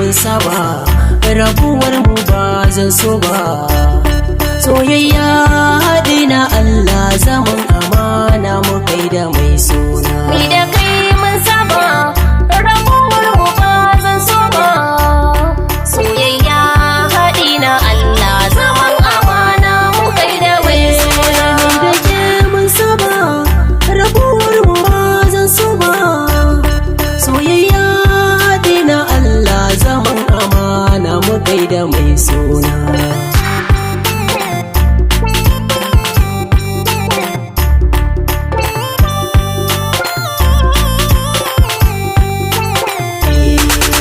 Saba rabuwar mu ba zan so ba, soyayya haɗi na Allah zaman amana mu kai da mai suna. Ni da kai mun saba rabuwar mu ba zan so ba, soyayya haɗi na Allah zaman amana mu kai da mai suna. Ni da ke mun saba rabuwar mu ba zan so ba, soyayya haɗi na Allah zaman amana mu kai da mai suna.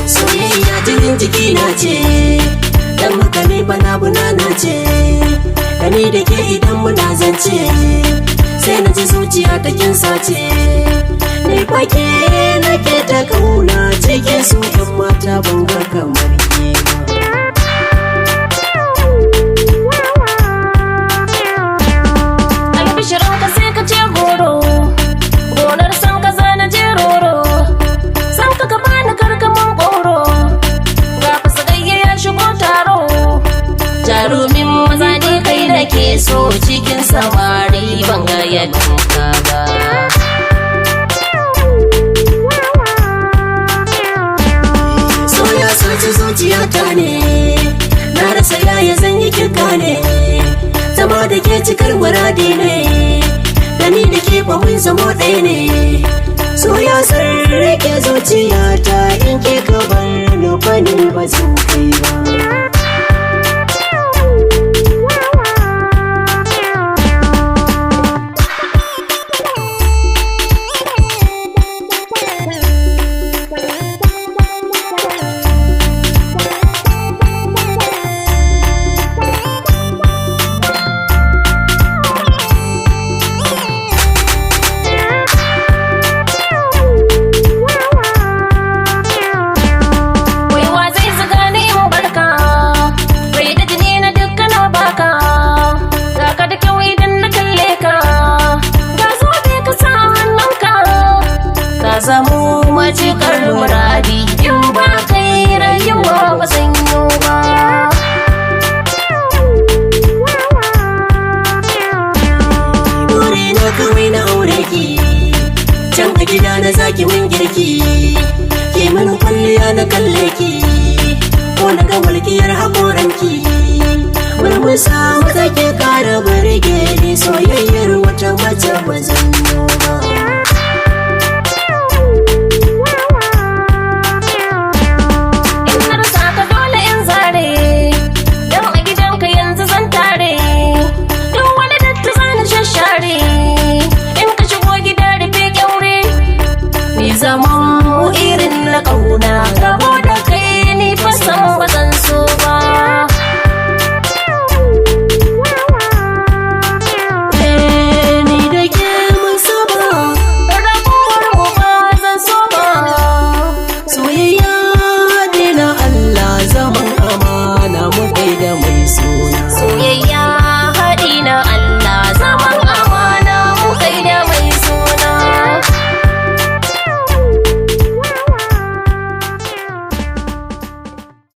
Soyayya jinin jikina ce, dan haka ne bana bunana ce, da ni da ke idan muna zance sai na ji zuciya ta kin sace. Ni kwake nake ta kauna cikin su yan mata ban ga kamar ke ba. Albishirin ka sai ka ce goro, gonar san ka zana je roro, san ka bani karkaman goro, ga fasa gayye ya shigo taro. Jarumin maza ne kai da ke so cikin samari ban ga yadda ka ba. Soya sace zuciyata ne, na rasa yaya zan yi kika ne, zama da ke cikar muradi ne, da ni da ke fa mun zamo ɗaya ne. Soya sarki zuciyata in ke ka bar ni fa ni ba zan kai ba. Zamu macikar muradi in ba kai rayuwa ba zan yi ba. Dore na kawai na aure ki, can a gida na zaki min girki, ke min kwalliya na kalle ki, ko na ga walƙiyar haƙoranki. Murmusa maza ke ƙara burge ni, soyayyar wata mace ba zan yi ba.